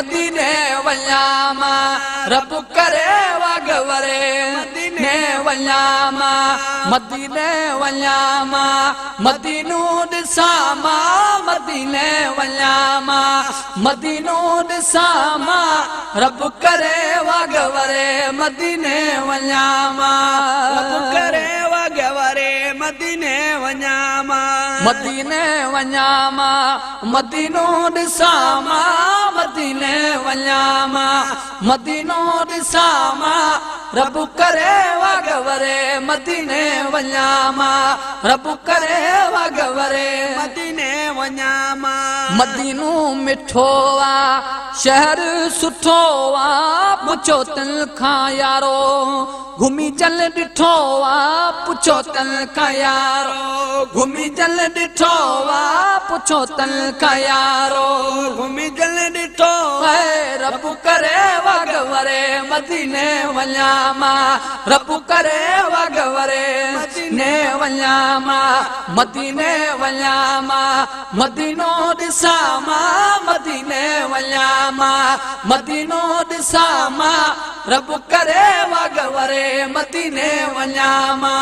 मदीने वञामा रब करे वगवरे मदीने वञामा मदीने वञामा मदीनो ॾिसामा मदीने वञामा मदीनो ॾिसामा रब करे वगवरे मदीने वञामा रब करे वगवरे मदीने वञामा मदीने वञामा मदीनो ॾिसामा मदीने वञामा मदीनो ॾिसामा रब करे वगवरे मदीने वञामा रब करे वगवरे मदीने वञामा मदीनो मिठो आ शहर सुठो आ पुछो तन खां यारो घुमी चल ॾिठो आ पुछो तन खां यारो घुमी चल ॾिठो आ पुछो तन खां यारो घुमी चल ॾिठो रब करे वगवरे मदीने वञामा रब करे वगवरे मदीने वञामा मदीने वञामा मदीनो ॾिसामा मदीने वञामा मदीनो ॾिसामा रब करे वगवरे मदीने वञामा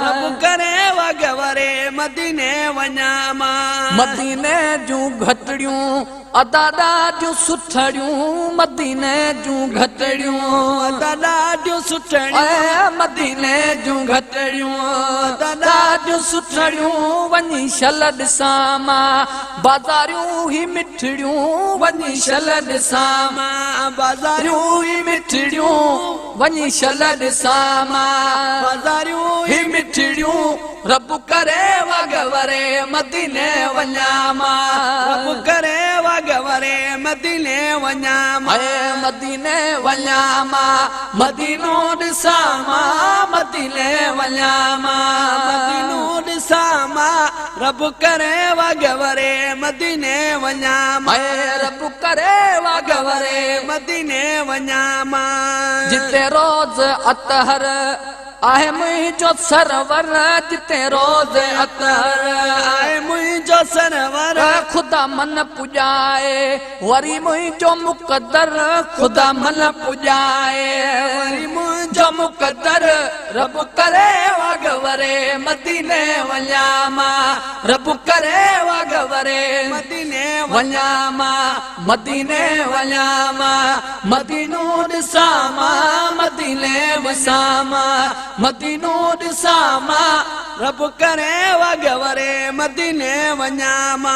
रब करे वगवरे मदीने वञामा मदीने जूं घटड़ियूं अदा ॾाढियूं सुठड़ियूं मदीने जूं घटड़ियूं अदा ॾाढियूं सुठड़ियूं मदीने जूं घटड़ियूं अदा ॾाढियूं सुठड़ियूं वञी शल ॾिसामा बाज़ारियूं ही मिठड़ियूं वञी शल ॾिसामा बाज़ारियूं ही मिठड़ियूं वञी शल ॾिसामा बाज़ारियूं ही मिठड़ियूं रब करे वगवरे मदीने वञामा रब करे वगवरे मदीने वञामा मदीने वञामा मदीनो ॾिसामा मदीने वञामा मदीनो ॾिसामा रब करे वगवरे मदीने वञामा रब करे वगवरे मदीने वञामा जिते रोज़ अतहर आहे मुंहिंजो सरवर जिते रोज़ अतहर आहे मुंहिंजो सरवर ख़ुदा मन पुॼाए वरी मुंहिंजो मुक़दर ख़ुदा मन पुॼाए वरी मुंहिंजो मुक़दर रब करे वगवरे मदीने वञामा रब करे वगवरे मदीने वञामा मदीने वञामा मदीनो ॾिसामा मदीने वसामा मदीनो ॾिसामा रब करे वगवरे मदीने वञामा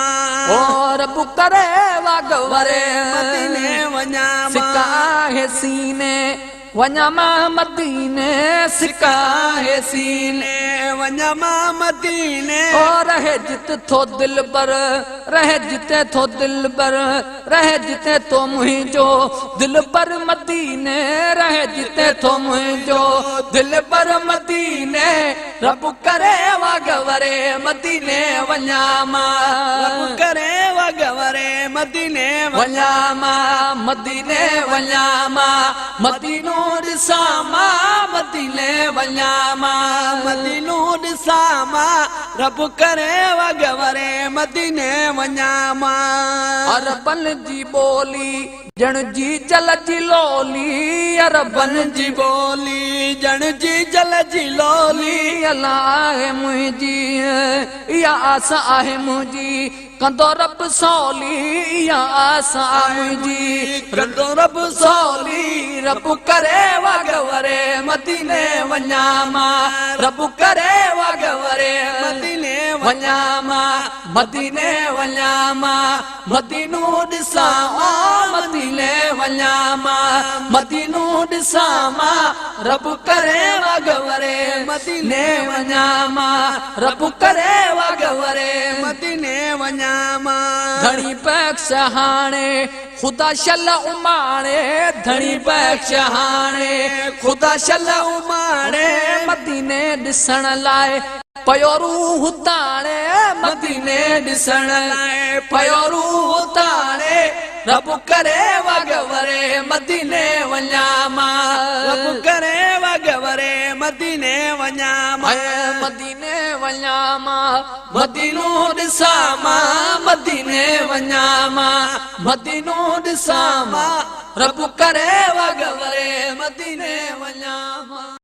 ओ रब करे वगवरे मदीने वञामा सिकाहे सीने वञामा मदीने सिकाहे सीने वञामा मदीने ओ रहे जित थो दिल बर रहे जिते थो दिल बर रहे जिते तो मुंहिंजो दिल बर मदीने रहे जिते थो मुंहिंजो दिल बर मदीने रब करे वगवरे मदीने वञामा रब करे वगवरे मदीने वञामा मदीने वञामा मदीनो ॾिसामा मदीने वञामा मदीनो ॾिसामा रब करे वगवरे मदीने वञामा अरबन जी ॿोली जण जी जल जी लोली अरबन जी ॿोली जण जी जल जी लोली अला आहे मुंहिंजी इहा आस आहे मुंहिंजी कंदो रब सौली इहा आस आहे मुंहिंजी कंदो रब सौली रब करे वगवरे मदीने वञामा रब करे वगवरे मदीने वञामा मदीने वञामा मदीनो ॾिसामा मदीने वञामा मदीनो ॾिसामा रब करे वगवरे मदीने वञामा रब करे वगवरे मदीने वञामा घणी बख़्श हाणे ख़ुदा शल उमाणे धणी बख़्श हाणे ख़ुदा शल उमाणे मदीने ॾिसण लाइ पयो रूह ताणे मदीने ॾिसण लाइ पयो रूह ताणे रब करे वगवरे मदीने वञामा रब करे वगवरे मदीने वञामा मदीने वञा मां मदीनो ॾिसां मां मदीने वञा मां मदीनो ॾिसां मां रब करे वगवरे मदीने वञा मां